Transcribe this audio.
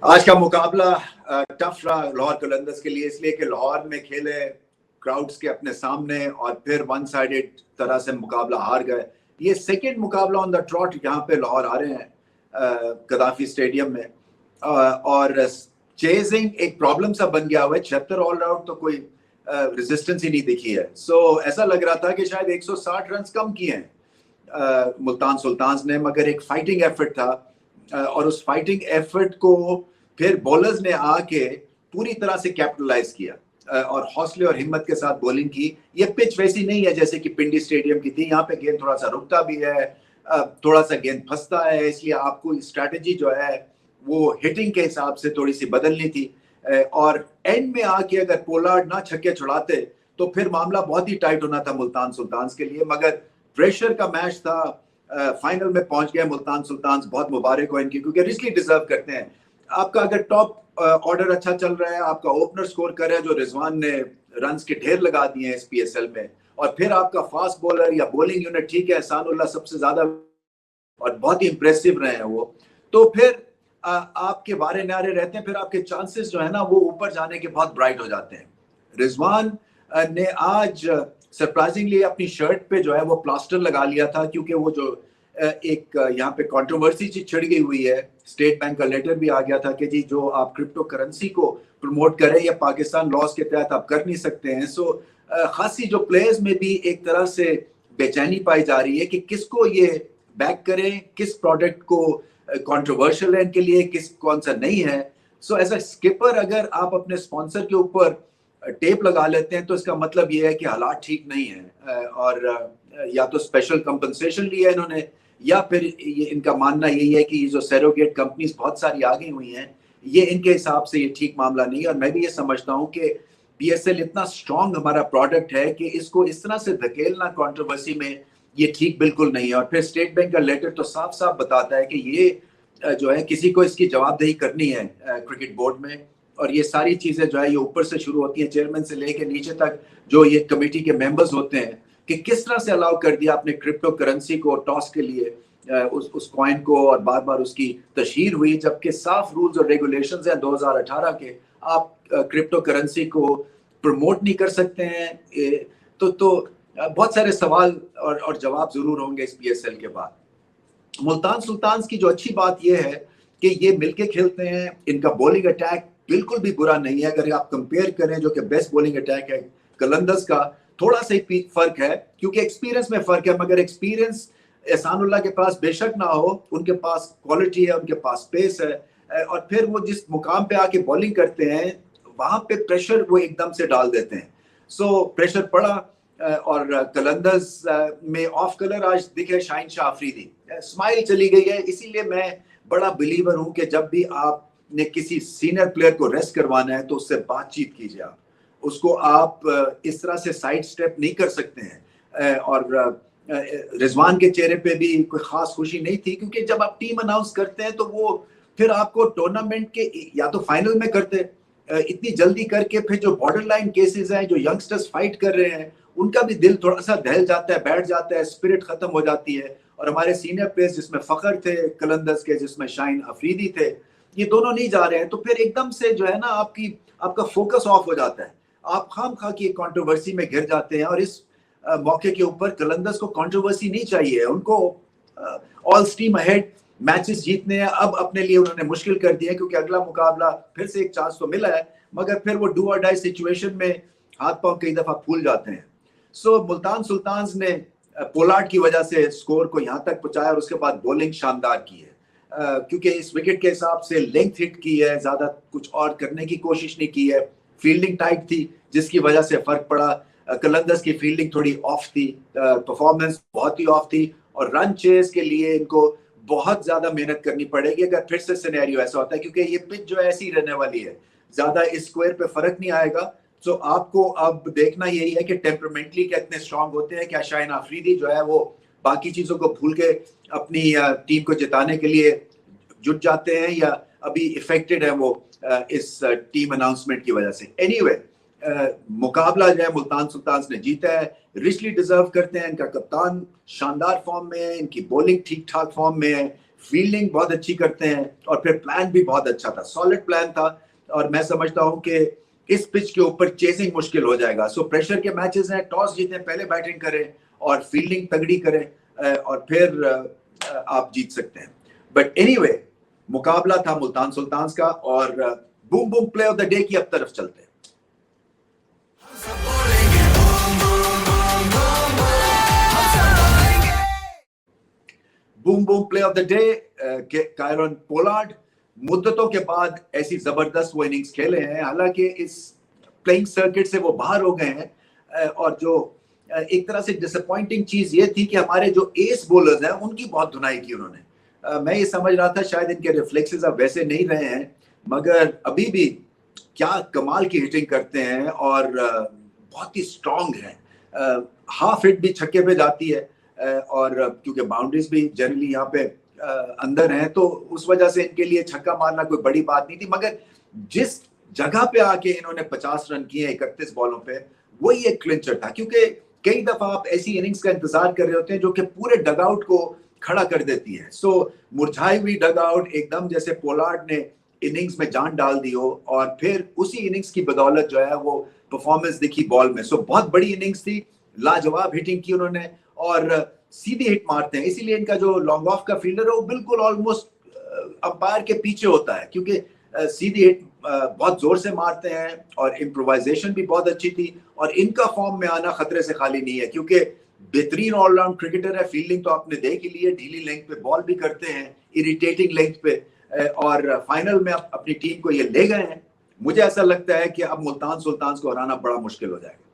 आज का मुकाबला टफ रहा लाहौर कलंदर्स के लिए, इसलिए कि लाहौर में खेले क्राउड्स के अपने सामने और फिर वन साइडेड तरह से मुकाबला हार गए। ये सेकंड मुकाबला ऑन द ट्रॉट यहाँ पे लाहौर आ रहे हैं गद्दाफी स्टेडियम में, और चेजिंग एक प्रॉब्लम सा बन गया हुआ है। 76 ऑल आउट तो कोई रेजिस्टेंस ही नहीं दिखी है। सो ऐसा लग रहा था कि शायद 160 रन कम किए हैं मुल्तान सुल्तान्स ने, मगर एक फाइटिंग एफर्ट था और उस फाइटिंग एफर्ट को फिर बॉलर्स ने आके पूरी तरह से कैपिटलाइज किया और हौसले और हिम्मत के साथ बॉलिंग की। ये पिच वैसी नहीं है जैसे कि पिंडी स्टेडियम की थी। यहाँ पे गेंद थोड़ा सा रुकता भी है, थोड़ा सा गेंद फंसता है, इसलिए आपको स्ट्रैटेजी जो है वो हिटिंग के हिसाब से थोड़ी सी बदलनी थी। और एंड में आके अगर पोलार्ड ना छक्के छुड़ाते तो फिर मामला बहुत ही टाइट होना था मुल्तान सुल्तान्स के लिए। मगर प्रेशर का मैच था, फाइनल में पहुंच गए मुल्तान सुल्तान्स। बहुत मुबारक हो इनकी, क्योंकि रिस्की डिजर्व करते हैं। आपका अगर टॉप ऑर्डर अच्छा चल रहा है, आपका ओपनर स्कोर कर रहा है, जो रिजवान ने रन्स के ढेर लगा दिए हैं इस PSL में, और फिर आपका फास्ट बॉलर या बॉलिंग यूनिट ठीक है, एहसानुल्लाह सबसे ज्यादा और बहुत ही इंप्रेसिव रहे हैं वो, तो फिर आपके बारे नारे रहते हैं, फिर आपके चांसेस जो है ना वो ऊपर जाने के बहुत ब्राइट हो जाते हैं। रिजवान ने आज सरप्राइजिंगली अपनी शर्ट पे जो है वो प्लास्टर लगा लिया था, क्योंकि वो जो एक यहाँ पे कंट्रोवर्सी छिड़ गई हुई है। स्टेट बैंक का लेटर भी आ गया था कि जी जो आप क्रिप्टो करेंसी को प्रमोट करें या पाकिस्तान लॉस के तहत आप कर नहीं सकते हैं। सो खासी जो प्लेयर्स में भी एक तरह से बेचैनी पाई जा रही है कि किसको ये बैक करें, किस प्रोडक्ट को कंट्रोवर्शियल है इनके लिए, किस कौन सा नहीं है। सो एज अ स्किपर अगर आप अपने स्पॉन्सर के ऊपर टेप लगा लेते हैं तो इसका मतलब ये है कि हालात ठीक नहीं है, और या तो स्पेशल कंपनसेशन लिया इन्होंने, या फिर ये इनका मानना यही है कि ये जो सैरोगेट कंपनीज बहुत सारी आ गई हुई हैं, ये इनके हिसाब से ये ठीक मामला नहीं है। और मैं भी ये समझता हूँ कि PSL इतना स्ट्रॉन्ग हमारा प्रोडक्ट है कि इसको इस तरह से धकेलना कंट्रोवर्सी में ये ठीक बिल्कुल नहीं है। और फिर स्टेट बैंक का लेटर तो साफ साफ बताता है कि ये जो है किसी को इसकी जवाबदेही करनी है क्रिकेट बोर्ड में। और ये सारी चीजें जो है ये ऊपर से शुरू होती हैं, चेयरमैन से लेके नीचे तक जो ये कमेटी के मेंबर्स होते हैं, कि किस तरह से अलाउ कर दिया आपने क्रिप्टो करेंसी को टॉस के लिए उस कॉइन को, और बार बार उसकी तशहीर हुई, जबकि साफ रूल्स और रेगुलेशंस हैं 2018 के। आप क्रिप्टो करेंसी को प्रमोट नहीं कर सकते हैं। तो बहुत सारे सवाल और जवाब जरूर होंगे इस PSL के बाद। मुल्तान सुल्तान्स की जो अच्छी बात यह है कि ये मिलके खेलते हैं, इनका बॉलिंग अटैक बिल्कुल भी बुरा नहीं है। अगर आप कंपेयर करें जो कि बेस्ट बॉलिंग अटैक है कलंदर्स का, थोड़ा सा ही फर्क है क्योंकि एक्सपीरियंस में फर्क है। मगर एक्सपीरियंस एहसानुल्लाह के पास बेशक ना हो, उनके पास क्वालिटी है, उनके पास स्पेस है, और फिर वो जिस मुकाम पे आके बॉलिंग करते हैं वहां पे प्रेशर वो एकदम से डाल देते हैं। सो प्रेशर पड़ा, और कलंदर्स में ऑफ कलर आज दिखे शाहीन शाह अफरीदी, स्माइल चली गई है। इसीलिए मैं बड़ा बिलीवर हूं कि जब भी आपने किसी सीनियर प्लेयर को रेस्ट करवाना है तो उससे बातचीत कीजिए। आप उसको आप इस तरह से साइड स्टेप नहीं कर सकते हैं। और रिजवान के चेहरे पे भी कोई खास खुशी नहीं थी, क्योंकि जब आप टीम अनाउंस करते हैं तो वो फिर आपको टूर्नामेंट के या तो फाइनल में करते, इतनी जल्दी करके फिर जो बॉर्डर लाइन केसेस हैं, जो यंगस्टर्स फाइट कर रहे हैं, उनका भी दिल थोड़ा सा दहल जाता है, बैठ जाता है, स्पिरिट खत्म हो जाती है। और हमारे सीनियर प्लेयर्स जिसमें फखर थे कलंदर्स के, जिसमें शाहीन अफरीदी थे, ये दोनों नहीं जा रहे हैं, तो फिर एकदम से जो है ना आपका फोकस ऑफ हो जाता है। आप खामखा की कंट्रोवर्सी में घिर जाते हैं। और इस मौके के ऊपर कलंदर्स को कंट्रोवर्सी नहीं चाहिए, उनको ऑल स्टीम अहेड मैचेस जीतने हैं। अब अपने लिए उन्होंने मुश्किल कर दिया, क्योंकि अगला मुकाबला फिर से एक चांस तो मिला है, मगर फिर वो डू और डाई सिचुएशन में हाथ पांव कई दफा फूल जाते हैं। सो मुल्तान सुल्तान्स ने पोलार्ड की वजह से स्कोर को यहाँ तक पहुंचाया, और उसके बाद बॉलिंग शानदार की है, क्योंकि इस विकेट के हिसाब से लेंथ हिट की है, ज्यादा कुछ और करने की कोशिश नहीं की है। फील्डिंग टाइट थी जिसकी वजह से फर्क पड़ा। कलंदर्स की फील्डिंग थोड़ी ऑफ थी, परफॉर्मेंस बहुत ही ऑफ थी, और रन चेस के लिए इनको बहुत ज्यादा मेहनत करनी पड़ेगी अगर फिर से सिनेरियो ऐसा होता है, क्योंकि ये पिच जो ऐसी रहने वाली है, ज्यादा इस स्क्वायर पे फर्क नहीं आएगा। सो आपको अब देखना यही है कि टेम्परमेंटली कितने स्ट्रांग होते हैं। क्या शाहीन अफरीदी जो है वो बाकी चीजों को भूल के अपनी टीम को जिताने के लिए जुट जाते हैं, या अभी इफेक्टेड है वो इस टीम अनाउंसमेंट की वजह से। एनीवे मुकाबला जो है मुल्तान सुल्तान्स ने जीता है, रिचली डिजर्व करते हैं। इनका कप्तान शानदार फॉर्म में है, इनकी बॉलिंग ठीक ठाक फॉर्म में है, फील्डिंग बहुत अच्छी करते हैं और फिर प्लान भी बहुत अच्छा था, सॉलिड प्लान था। और मैं समझता हूं कि इस पिच के ऊपर चेजिंग मुश्किल हो जाएगा। सो प्रेशर के मैचेस हैं, टॉस जीतें, पहले बैटिंग करें और फील्डिंग तगड़ी करें और फिर आप जीत सकते हैं। बट एनीवे, मुकाबला था मुल्तान सुल्तान्स का और boom boom play of the day की अब तरफ चलते हैं। Boom boom play of the day Kieron Pollard मुद्दतों के बाद ऐसी जबरदस्त वो इनिंग्स खेले हैं। हालांकि इस प्लेइंग सर्किट से वो बाहर हो गए हैं और जो एक तरह से डिसअपॉइंटिंग चीज ये थी कि हमारे जो एस बॉलर्स हैं उनकी बहुत धुनाई की उन्होंने। मैं ये समझ रहा था शायद इनके रिफ्लेक्सेस अब वैसे नहीं रहे हैं, मगर अभी भी क्या कमाल की हिटिंग करते हैं और बहुत ही स्ट्रांग है। हाफ हिट भी छक्के पे जाती है और क्योंकि बाउंड्रीज भी जनरली यहाँ पे अंदर हैं, तो उस वजह से इनके लिए छक्का मारना कोई बड़ी बात नहीं थी। मगर जिस जगह पे आके इन्होंने 50 रन किए 31 बॉलों पे, वही एक क्लिंचर था। क्योंकि कई दफा आप ऐसी इनिंग्स का इंतजार कर रहे होते हैं जो कि पूरे डगआउट को खड़ा कर देती है। सो मुरझाई हुई डगआउट एकदम जैसे पोलार्ड ने इनिंग्स में जान डाल दी हो और फिर उसी इनिंग्स की बदौलत जो है वो परफॉर्मेंस दिखी बॉल में। सो बहुत बड़ी इनिंग्स थी, लाजवाब हिटिंग की उन्होंने और सीधे हिट मारते हैं। इसीलिए इनका जो लॉन्ग ऑफ का फील्डर है वो बिल्कुल ऑलमोस्ट अंपायर के पीछे होता है, क्योंकि सीधी हिट बहुत जोर से मारते हैं और इम्प्रोवाइजेशन भी बहुत अच्छी थी। और इनका फॉर्म में आना खतरे से खाली नहीं है, क्योंकि बेहतरीन ऑलराउंड क्रिकेटर है। फील्डिंग तो आपने देख ही ली है, ढीली लेंथ पे बॉल भी करते हैं, इरिटेटिंग लेंथ पे, और फाइनल में अपनी टीम को ये ले गए हैं। मुझे ऐसा लगता है कि अब मुल्तान सुल्तान्स को हराना बड़ा मुश्किल हो जाएगा।